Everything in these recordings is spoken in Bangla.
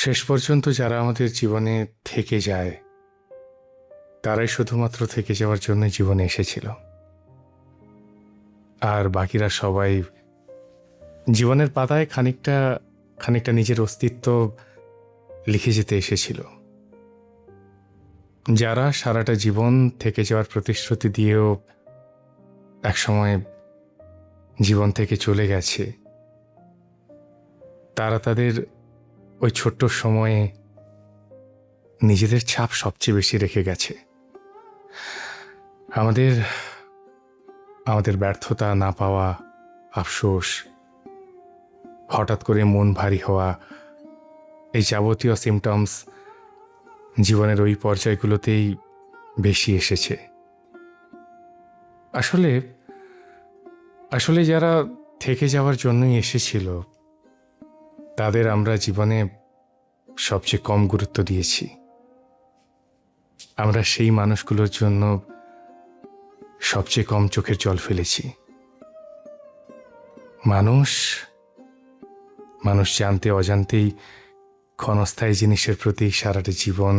শেষ পর্যন্ত যারা আমাদের জীবনে থেকে যায় তারাই শুধুমাত্র থেকে যাওয়ার জন্য জীবনে এসেছিল, আর বাকিরা সবাই জীবনের পাতায় খানিকটা খানিকটা নিজের অস্তিত্ব লিখে যেতে এসেছিল। যারা সারাটা জীবন থেকে যাওয়ার প্রতিশ্রুতি দিয়েও একসময় জীবন থেকে চলে গেছে, তারা তাদের ওই ছোট্ট সময়ে নিজেদের ছাপ সবচেয়ে বেশি রেখে গেছে। আমাদের আমাদের ব্যর্থতা, না পাওয়া, আফসোস, হঠাৎ করে মন ভারী হওয়া, এই যাবতীয় সিমটমস জীবনের ওই পর্যায়গুলোতেই বেশি এসেছে। আসলে আসলে যারা থেকে যাওয়ার জন্যই এসেছিল তাদের আমরা জীবনে সবচেয়ে কম গুরুত্ব দিয়েছি। আমরা সেই মানুষগুলোর জন্য সবচেয়ে কম চোখের জল ফেলেছি। মানুষ মানুষ জানতে অজান্তেই ক্ষণস্থায়ী জিনিসের প্রতি সারাটা জীবন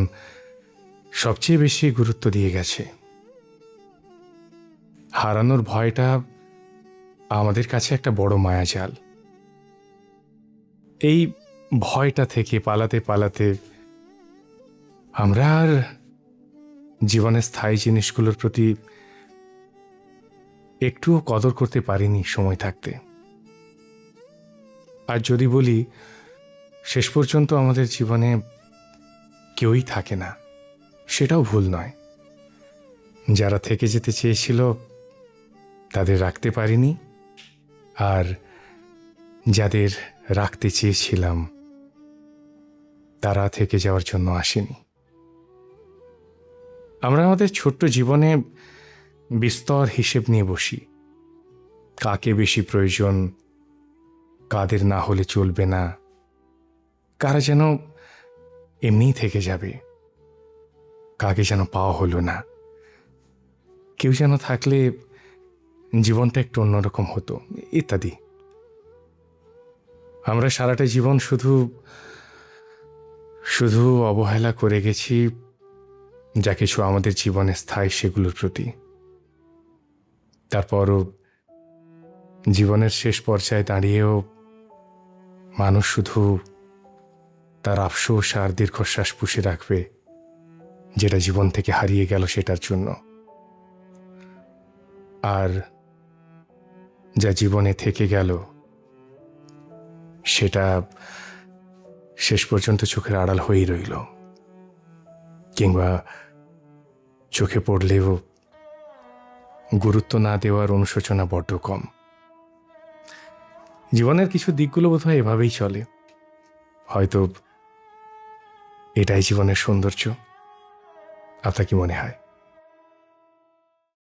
সবচেয়ে বেশি গুরুত্ব দিয়ে গেছে। হারানোর ভয়টা আমাদের কাছে একটা বড় মায়াজাল। এই ভয়টা থেকে পালাতে পালাতে আমরা আর জীবনের স্থায়ী জিনিসগুলোর প্রতি একটুও কদর করতে পারিনি সময় থাকতে। আর যদি বলি শেষ পর্যন্ত আমাদের জীবনে কেউই থাকে না, সেটাও ভুল নয়। যারা থেকে যেতে চেয়েছিল তাদের রাখতে পারিনি, আর যাদের রাখতে চেয়েছিলাম তারা থেকে যাওয়ার জন্য আসেনি। আমরা আমাদের ছোট্ট জীবনে বিস্তর হিসেব নিয়ে বসি, কাকে বেশি প্রয়োজন, কাদের না হলে চলবে না, কারা যেন এমনিই থেকে যাবে, কাকে যেন পাওয়া হলো না, কেউ যেন থাকলে জীবনটা একটু অন্যরকম হতো, ইত্যাদি। আমরা সারাটা জীবন শুধু শুধু অবহেলা করে গেছি যা কিছু আমাদের জীবনে স্থায়ী সেগুলোর প্রতি। তারপরও জীবনের শেষ পর্যায়ে দাঁড়িয়েও মানুষ শুধু তার আফসোস আর দীর্ঘশ্বাস পুষে রাখবে যেটা জীবন থেকে হারিয়ে গেল সেটার জন্য। আর যা জীবনে থেকে গেল সেটা শেষ পর্যন্ত চোখের আড়াল হয়েই রইল, কিংবা চোখে পড়লেও গুরুত্ব না দেওয়ার অনুশোচনা বড্ড কম। জীবনের কিছু দিকগুলো বোধহয় এভাবেই চলে। হয়তো এটাই জীবনের সৌন্দর্য। আপনার কি মনে হয়?